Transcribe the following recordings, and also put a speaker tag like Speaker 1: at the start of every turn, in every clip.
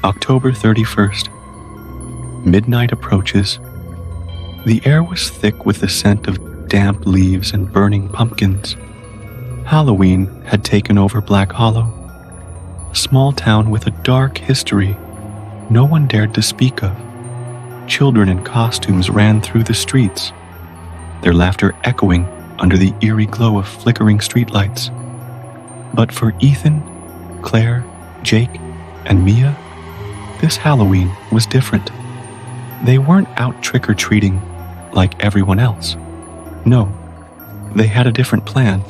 Speaker 1: October 31st. Midnight approaches. The air was thick with the scent of damp leaves and burning pumpkins. Halloween had taken over Black Hollow, a small town with a dark history no one dared to speak of. Children in costumes ran through the streets, their laughter echoing under the eerie glow of flickering streetlights. But for Ethan, Claire, Jake, and Mia, this Halloween was different. They weren't out trick-or-treating like everyone else. No, they had a different plan,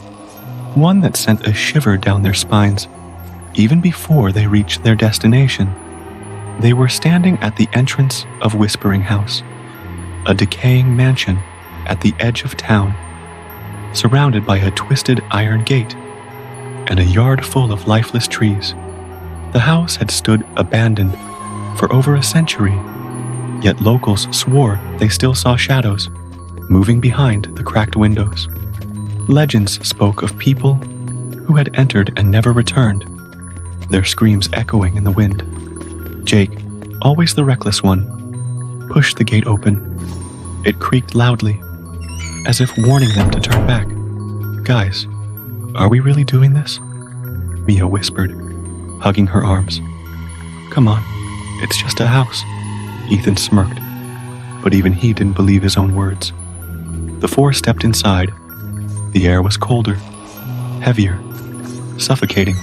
Speaker 1: one that sent a shiver down their spines even before they reached their destination. They were standing at the entrance of Whispering House, a decaying mansion at the edge of town, surrounded by a twisted iron gate and a yard full of lifeless trees. The house had stood abandoned for over a century, yet locals swore they still saw shadows moving behind the cracked windows. Legends spoke of people who had entered and never returned, their screams echoing in the wind. Jake, always the reckless one, pushed the gate open. It creaked loudly, as if warning them to turn back. "Guys, are we really doing this?" Mia whispered, hugging her arms. "Come on, it's just a house." Ethan smirked, but even he didn't believe his own words. The four stepped inside. The air was colder, heavier, suffocating.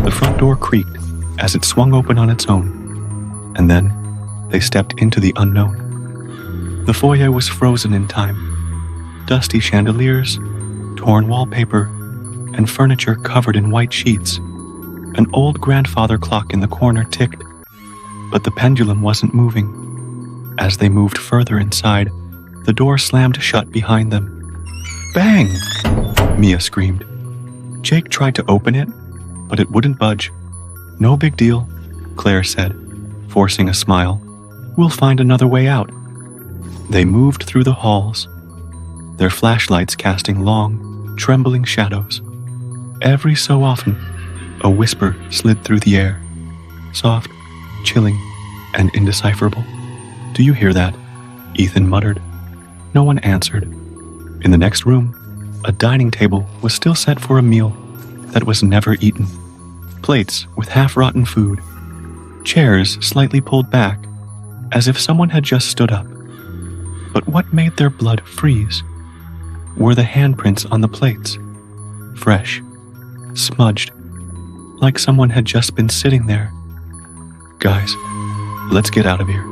Speaker 1: The front door creaked as it swung open on its own, and then they stepped into the unknown. The foyer was frozen in time. Dusty chandeliers, torn wallpaper, and furniture covered in white sheets. An old grandfather clock in the corner ticked, but the pendulum wasn't moving. As they moved further inside, the door slammed shut behind them. "Bang!" Mia screamed. Jake tried to open it, but it wouldn't budge. "No big deal," Claire said, forcing a smile. "We'll find another way out." They moved through the halls, their flashlights casting long, trembling shadows. Every so often, a whisper slid through the air, soft, chilling, and indecipherable. "Do you hear that?" Ethan muttered. No one answered. In the next room, a dining table was still set for a meal that was never eaten. Plates with half-rotten food, chairs slightly pulled back, as if someone had just stood up. But what made their blood freeze were the handprints on the plates, fresh, smudged, like someone had just been sitting there. "Guys, let's get out of here."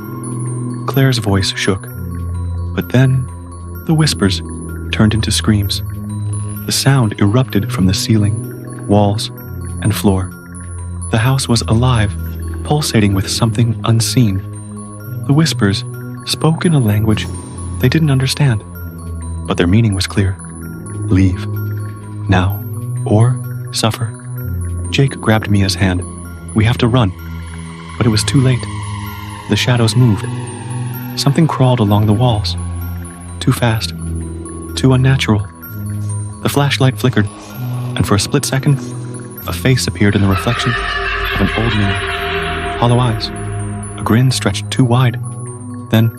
Speaker 1: Claire's voice shook, but then the whispers turned into screams. The sound erupted from the ceiling, walls, and floor. The house was alive, pulsating with something unseen. The whispers spoke in a language they didn't understand, but their meaning was clear. Leave. Now. Or suffer. Jake grabbed Mia's hand. "We have to run." But it was too late. The shadows moved. Something crawled along the walls. Too fast. Too unnatural. The flashlight flickered, and for a split second, a face appeared in the reflection of an old mirror. Hollow eyes. A grin stretched too wide. Then,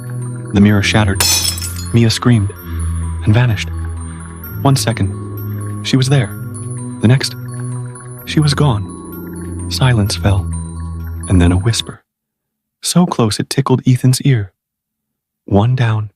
Speaker 1: the mirror shattered. Mia screamed and vanished. 1 second, she was there. The next, she was gone. Silence fell, and then a whisper. So close it tickled Ethan's ear. "One down,